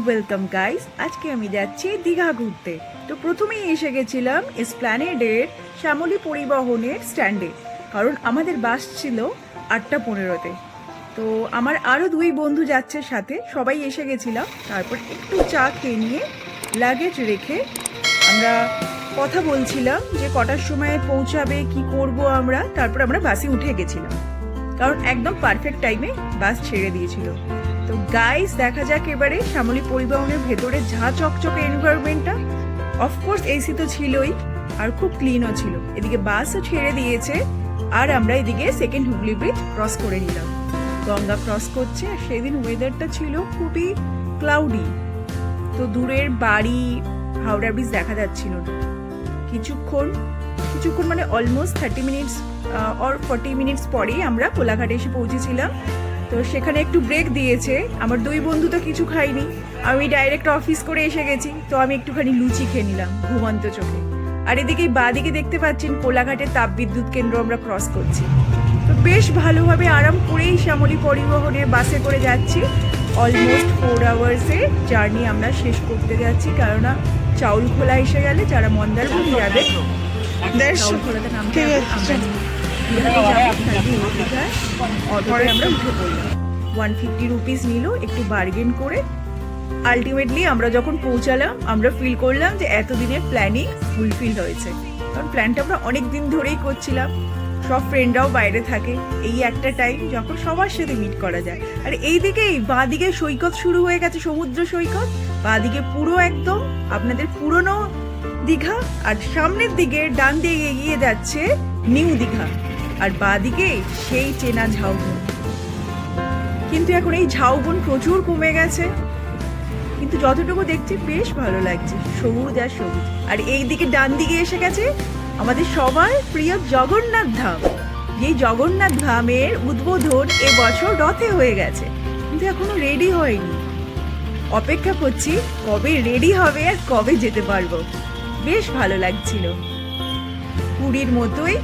Welcome guys. আজকে আমি যাচ্ছি দীঘা ঘুরতে। তো প্রথমেই এসে গেছিলাম এসপ্ল্যানেডের শ্যামলী পরিবহনের স্ট্যান্ডে, কারণ আমাদের বাস ছিল 8:15-তে। তো আমার আরও 2 বন্ধু যাচ্ছে সাথে, সবাই এসে গেছিলাম। তারপর একটু চা খেয়ে নিয়ে লাগেজ রেখে আমরা কথা বলছিলাম যে কটার সময় পৌঁছাবে, কি করব আমরা। তারপর আমরা বাসে উঠে গেছিলাম, কারণ একদম পারফেক্ট টাইমে বাস ছেড়ে দিয়েছিল। তো গাইস, দেখা যাক এবারে শ্যামলী পরিবহনের ভেতরে ঝাঁ চকচকে এনভায়রনমেন্টটা। অফকোর্স এসি তো ছিলই, আর খুব ক্লিনও ছিল। এদিকে বাসও ছেড়ে দিয়েছে, আর আমরা এদিকে সেকেন্ড হুগলি ব্রিজ ক্রস করে নিলাম। গঙ্গা ক্রস করছে, আর সেদিন ওয়েদারটা ছিল খুবই ক্লাউডি, তো দূরের বাড়ি হাওড়া ব্রিজ দেখা যাচ্ছিল না। কিছুক্ষণ মানে অলমোস্ট 30 মিনিটস অর 40 মিনিটস পরেই আমরা কোলাঘাটে এসে পৌঁছেছিলাম। তো সেখানে একটু ব্রেক দিয়েছে। আমার 2 বন্ধু তো কিছু খাইনি, আমি ডাইরেক্ট অফিস করে এসে গেছি। তো আমি একটুখানি লুচি খেয়ে নিলাম ঘুমন্ত চোখে। আর এদিকে বাঁদিকে দেখতে পাচ্ছেন কোলাঘাটের তাপবিদ্যুৎ কেন্দ্র আমরা ক্রস করছি। তো বেশ ভালোভাবে আরাম করেই শ্যামলী পরিবহনের বাসে করে যাচ্ছি। অলমোস্ট 4 আওয়ার্সে জার্নি আমরা শেষ করতে যাচ্ছি, কেননা চাউলখোলা এসে গেলে যারা মন্দারমণি যাবে চাউলখোলাতে নামতে হবে। অটোতে আমরা উঠে পড়লাম। 150 রুপিস নিল, একটু বার্গেন করে। আলটিমেটলি আমরা যখন পৌঁছালাম, আমরা ফিল করলাম যে এতদিনের প্ল্যানিং ফুলফিল হয়েছে। কারণ প্ল্যানটা আমরা অনেক দিন ধরেই করছিলাম। সব ফ্রেন্ডরাও বাইরে থাকে, এই একটা টাইম যখন সবার সাথে মিট করা যায়। আর এইদিকেই বাঁদিকে সৈকত শুরু হয়ে গেছে, সমুদ্র সৈকত। বাঁদিকে পুরো একদম আপনাদের পুরনো দীঘা, আর সামনের দিকে ডান দিকে এগিয়ে যাচ্ছে নিউ দীঘা, আর বাঁদিকে সেই চেনা ঝাউবন। কিন্তু এখন এই ঝাউবন প্রচুর কমে গেছে, কিন্তু যতটুকু দেখছি বেশ ভালো লাগছে, সবুজ আর সবুজ। আর এই দিকে ডান দিকে এসে গেছে আমাদের সবার প্রিয় জগন্নাথ ধাম। যেই জগন্নাথ ধামের উদ্বোধন এবছর রথে হয়ে গেছে, কিন্তু এখনো রেডি হয়নি। অপেক্ষা করছি কবে রেডি হবে আর কবে যেতে পারবো। বেশ ভালো লাগছিল। পুরীর মতোই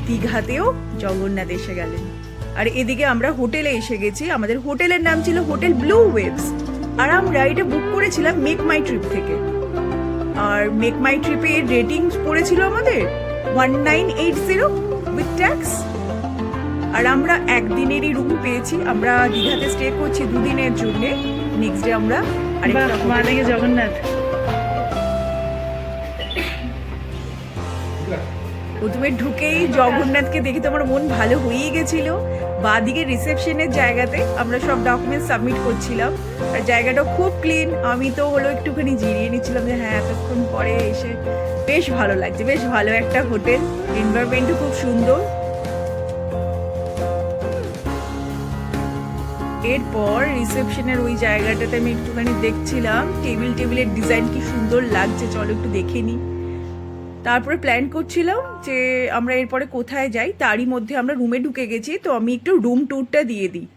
দীঘাতেও জগন্নাথ এসে গেলেন। আর এদিকে আমরা হোটেলে এসে গেছি। আমাদের হোটেলের নাম ছিল হোটেল ব্লু ওয়েভস, আর আমরা এটা বুক করেছিলাম মেক মাই ট্রিপ থেকে। আর মেক মাই ট্রিপের রেটিংস পড়েছিল আমাদের 1980 উইথ ট্যাক্স। আর আমরা একদিনেরই রুম পেয়েছি। আমরা দীঘাতে স্টে করছি 2 দিনের জন্য। নেক্সট ডে আমরা আরেকটা জগন্নাথ। প্রথমে ঢুকেই জগন্নাথকে দেখে তো আমার মন ভালো হয়েই গেছিল। বাঁদিকে রিসেপশনের জায়গাতে আমরা সব ডকুমেন্টস সাবমিট করছিলাম, আর জায়গাটা খুব ক্লিন। আমি তো একটুখানি জিরিয়ে নিচ্ছিলাম যে হ্যাঁ, এতক্ষণ পরে এসে বেশ ভালো লাগছে। বেশ ভালো একটা হোটেল, এনভায়রনমেন্টও খুব সুন্দর। এরপর রিসেপশনের ওই জায়গাটাতে আমি একটুখানি দেখছিলাম টেবিলের ডিজাইন কি সুন্দর লাগছে, চলো একটু দেখে নিই। তারপরে প্ল্যান করছিলাম যে আমরা এরপরে কোথায় যাই, তারই মধ্যে আমরা রুমে ঢুকে গেছি। তো আমি একটু রুম ট্যুরটা দিয়ে দিই।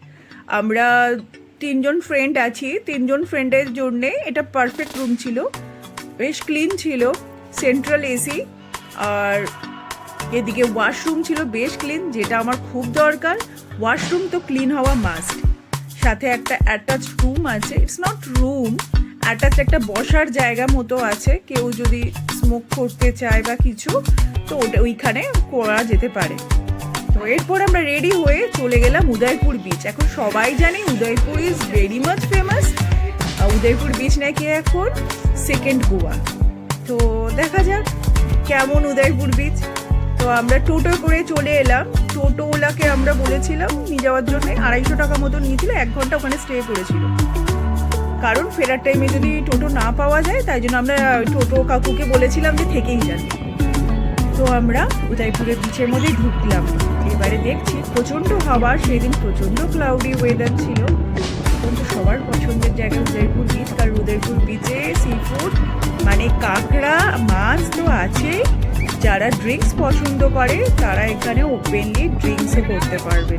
আমরা 3 জন ফ্রেন্ড আছি, 3 জন ফ্রেন্ডের জন্যে এটা পারফেক্ট রুম ছিল। বেশ ক্লিন ছিল, সেন্ট্রাল এসি, আর এদিকে ওয়াশরুম ছিল বেশ ক্লিন, যেটা আমার খুব দরকার। ওয়াশরুম তো ক্লিন হওয়া মাস্ট। সাথে একটা অ্যাটাচ রুম আছে, ইটস নট রুম, অ্যাটাচ একটা বসার জায়গা মতো আছে। কেউ যদি স্মোক করতে চায় বা কিছু, তো ওটা ওইখানে করা যেতে পারে। তো এরপর আমরা রেডি হয়ে চলে গেলাম উদয়পুর বিচ। এখন সবাই জানি Udaipur is very much famous. Udaipur beach নাকি এখন সেকেন্ড গোয়া। তো দেখা যাক কেমন উদয়পুর বিচ। তো আমরা টোটো করে চলে এলাম। টোটোওয়ালাকে আমরা বলেছিলাম নিয়ে যাওয়ার জন্য 250 টাকা মতো নিয়েছিল। 1 ঘন্টা ওখানে স্টে করেছিল, কারণ ফেরার টাইমে যদি টোটো না পাওয়া যায়, তাই জন্য আমরা টোটো কাকুকে বলেছিলাম যে থেকেই যান। তো আমরা উদয়পুরের বিচের মধ্যেই ঢুকলাম। এবারে দেখছি প্রচণ্ড হাওয়া, সেদিন প্রচণ্ড ক্লাউডি ওয়েদার ছিল। কিন্তু সবার পছন্দের জায়গা উদয়পুর বিচ, কারণ উদয়পুর বিচে সি ফুড মানে কাঁকড়া মাছ তো আছে। যারা ড্রিঙ্কস পছন্দ করে তারা এখানে ওপেনলি ড্রিঙ্কসও করতে পারবে।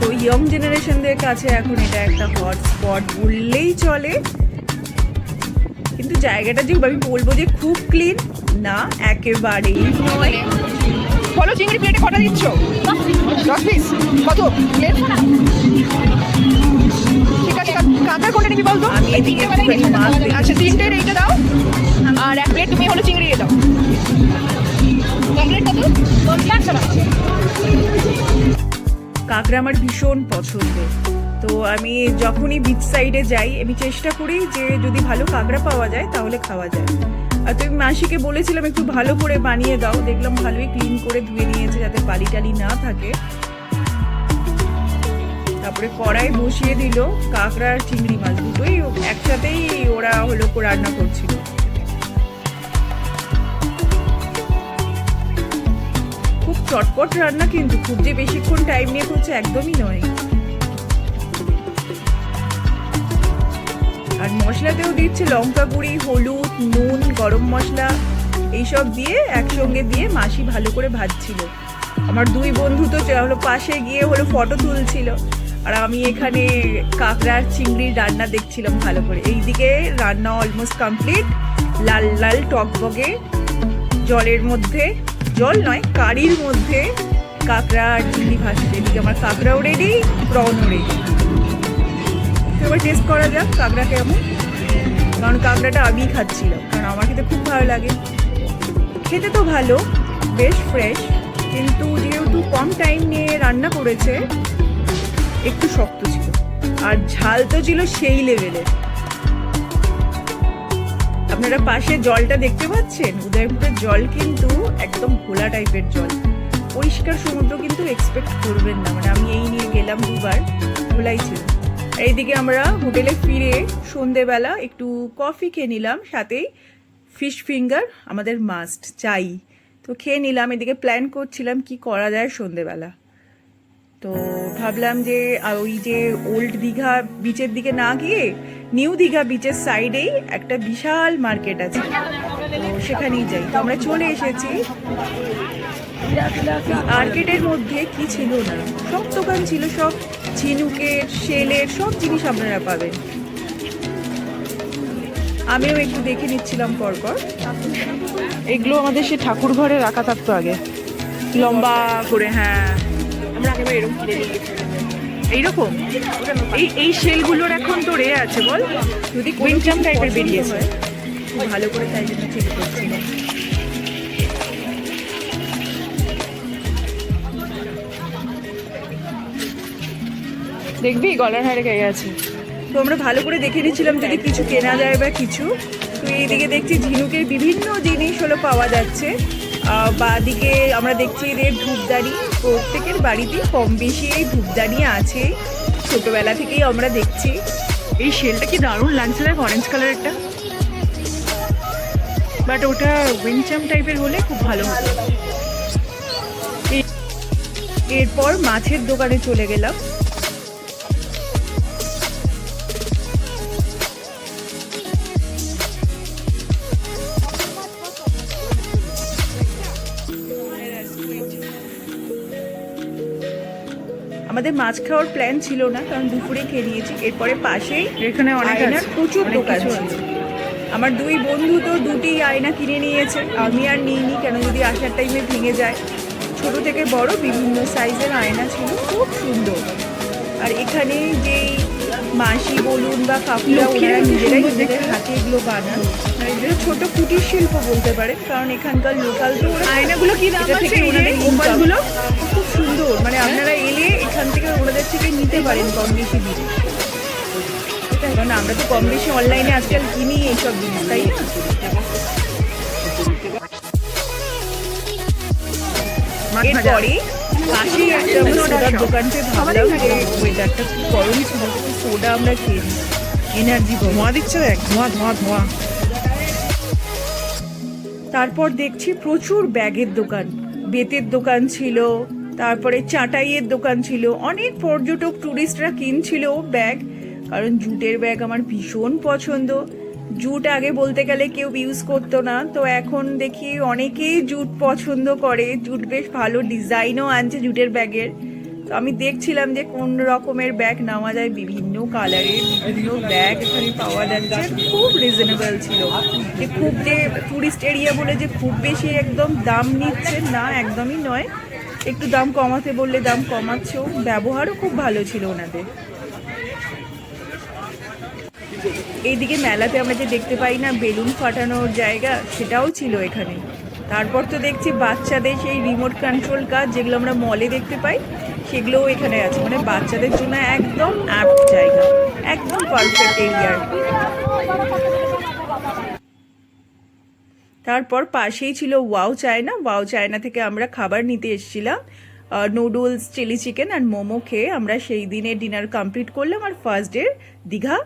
তো ইয়ং জেনারেশনদের কাছে এখন এটা একটা হট স্পট বললেই চলে। কিন্তু জায়গাটা যে আমি বলবো যে খুব ক্লিন না, একেবারেই নয়। বলো চিংড়ি প্লেটে কটা দিচ্ছ? 10 পিস। কত প্লেট? কাঁকড়া কোনটা নিবি বলতো? আমি এদিকে একটুখানি মাছ দেখি। আচ্ছা, তিনটের এইটা দাও আর এক প্লেট তুমি হলো চিংড়ি দিয়ে দাও। কমপ্লেট কত? 50 টাকা। কাঁকড়া আমার ভীষণ পছন্দ, তো আমি যখনই বিচ সাইডে যাই আমি চেষ্টা করি যে যদি ভালো কাঁকড়া পাওয়া যায় তাহলে খাওয়া যায়। আর তুমি মাসিকে বলেছিলাম একটু ভালো করে বানিয়ে দাও, দেখলাম ভালোই ক্লিন করে ধুয়ে নিয়েছে যাতে বালি টালি না থাকে। তারপরে কড়াই বসিয়ে দিল, কাঁকড়া আর চিংড়ি মাছ দুটোই একসাথেই ওরা হলো রান্না করছিল। খুব চটপট রান্না, কিন্তু খুব যে বেশিক্ষণ টাইম নিয়ে করছে একদমই নয়। আর মশলাতেও দিচ্ছে লঙ্কা গুঁড়ি, হলুদ, নুন, গরম মশলা এইসব দিয়ে একসঙ্গে দিয়ে মাসি ভালো করে ভাজছিল। আমার দুই বন্ধু তো হলো পাশে গিয়ে হলো ফটো তুলছিল, আর আমি এখানে কাঁকড়া আর চিংড়ির রান্না দেখছিলাম ভালো করে। এইদিকে রান্না অলমোস্ট কমপ্লিট, লাল লাল টকবগে জলের মধ্যে, জল নয় কারির মধ্যে কাঁকড়া আর চিংড়ি ভাজছে। এদিকে আমার কাঁকড়াও রেডি, প্রনও রেডি। এবার টেস্ট করা যাক কাঁকড়া কেমন, কারণ কাঁকড়াটা আমি খাচ্ছিলাম, কারণ আমার খেতে খুব ভালো লাগে। খেতে তো ভালো, বেশ ফ্রেশ, কিন্তু যেহেতু কম টাইম নিয়ে রান্না করেছে একটু শক্ত ছিল, আর ঝাল তো ছিল সেই লেভেলের। আপনারা পাশে জলটা দেখতে পাচ্ছেন, উদয়পুরের জল কিন্তু একদম ঘোলা টাইপের জল, পরিষ্কার সমুদ্র কিন্তু এক্সপেক্ট করবেন না। মানে আমি এই নিয়ে গেলাম দুবার, ঘোলাই ছিল। এইদিকে আমরা হোটেলে ফিরে সন্ধেবেলা একটু কফি খেয়ে নিলাম, সাথেই ফিশ ফিঙ্গার আমাদের মাস্ট চাই, তো খেয়ে নিলাম। এদিকে প্ল্যান করছিলাম কি করা যায় সন্ধেবেলা, তো ভাবলাম যে ওই যে ওল্ড দীঘা বিচের দিকে না গিয়ে নিউ দীঘা বিচের সাইডেই একটা বিশাল মার্কেট আছে, তো সেখানেই যাই। তো আমরা চলে এসেছি। মার্কেটের মধ্যে কি ছিল না, সব দোকান ছিল, সব ঝিনুকের, শেলের সব জিনিস আপনারা পাবেন। আমিও একটু দেখে নিচ্ছিলাম পরপর। এগুলো আমাদের সে ঠাকুর ঘরে রাখা থাকতো আগে, লম্বা করে। হ্যাঁ, আমরা একেবারে এরকম কিনে নিয়ে এইরকম এই শেলগুলোর এখন তো রে আছে বল, যদি কুইন্টাম টাইপের বেরিয়েছে খুব ভালো করে, তাই জন্য চেক করছিলাম। দেখবি গলার হারে গায়ে আছে, তো আমরা ভালো করে দেখে নিচ্ছিলাম যদি কিছু কেনা যায় বা কিছু। তো এইদিকে দেখছি ঝিনুকের বিভিন্ন জিনিস হলো পাওয়া যাচ্ছে। বা দিকে আমরা দেখছি যে ধূপদানি, প্রত্যেকের বাড়িতে কম বেশি এই ধূপদানি আছে, ছোটবেলা থেকেই আমরা দেখছি। এই শেলটা কি দারুণ লাগছিল, অরেঞ্জ কালার একটা, বাট ওটা উইনচাম টাইপের হলে খুব ভালো হতো। এরপর মাছের দোকানে চলে গেলাম। আমাদের মাছ খাওয়ার প্ল্যান ছিল না, কারণ দুপুরে খেয়ে নিয়েছি। এরপরে পাশেই এখানে অনেক প্রচুর দোকান ছিল। আমার দুই বন্ধু তো দুটি আয়না কিনে নিয়েছে, আমি আর নিইনি, কেন যদি আসার টাইমে ভেঙে যায়। ছোট থেকে বড় বিভিন্ন সাইজের আয়না ছিল, খুব সুন্দর। আর এখানে যেই মাসি বলুন বা কাকুরা, ওনারা নিজেরাই নিজেদের হাতে এগুলো বানান। এগুলো ছোট কুটির শিল্প বলতে পারে, কারণ এখানকার লোকাল তো আয়নাগুলো কি দাম আছে, ওনাদের মোবাইলগুলো খুব সুন্দর। মানে আপনারা এলে এখান থেকে ওনাদের থেকে নিতে পারেন কম বেশি দিয়ে, কারণ আমরা তো কম বেশি অনলাইনে আজকাল কিনি এইসব জিনিস, তাই না? এরপরে পাশেই একটা সোডার দোকানকে ভাবলাম যে ওয়েদারটা খুব গরম ছিল, সোডা আমরা খেয়ে নিই, এনার্জি ধোঁয়া দিচ্ছে, দেখ ধোঁয়া ধোঁয়া ধোঁয়া। তারপর দেখছি প্রচুর ব্যাগের দোকান, বেতের দোকান ছিল, তারপরে চাটাইয়ের দোকান ছিল। অনেক পর্যটক টুরিস্টরা কিনছিল ব্যাগ, কারণ জুটের ব্যাগ আমার ভীষণ পছন্দ। জুট আগে বলতে গেলে কেউ ইউজ করতো না, তো এখন দেখি অনেকেই জুট পছন্দ করে। জুট বেশ ভালো ডিজাইনও আনছে জুটের ব্যাগের। তো আমি দেখছিলাম যে কোন রকমের ব্যাগ নেওয়া যায়, বিভিন্ন কালারের বিভিন্ন ব্যাগ এখানে পাওয়া যাচ্ছে, খুব রিজনেবল ছিল। যে খুব যে টুরিস্ট এরিয়া বলে যে খুব বেশি একদম দাম নিচ্ছে না, একদমই নয়। একটু দাম কমাতে বললে দাম কমাচ্ছেও, ব্যবহারও খুব ভালো ছিল ওনাদের। এইদিকে মেলাতে আমরা যে দেখতে পাই না বেলুন ফাটানোর জায়গা, সেটাও ছিল এখানে। তারপর তো দেখছি বাচ্চাদের সেই রিমোট কন্ট্রোল কার, যেগুলো আমরা মলে দেখতে পাই, সেগুলোও এখানে আছে। মানে বাচ্চাদের জন্য একদম অ্যাপ্ট জায়গা, একদম পারফেক্ট এরিয়ার। তারপর পাশেই ছিল ওয়াও চায়না। ওয়াও চায়না থেকে আমরা খাবার নিতে এসেছিলাম, নুডলস, চিলি চিকেন আর মোমো খেয়ে আমরা সেই দিনের ডিনার কমপ্লিট করলাম আর ফার্স্ট ডে দীঘা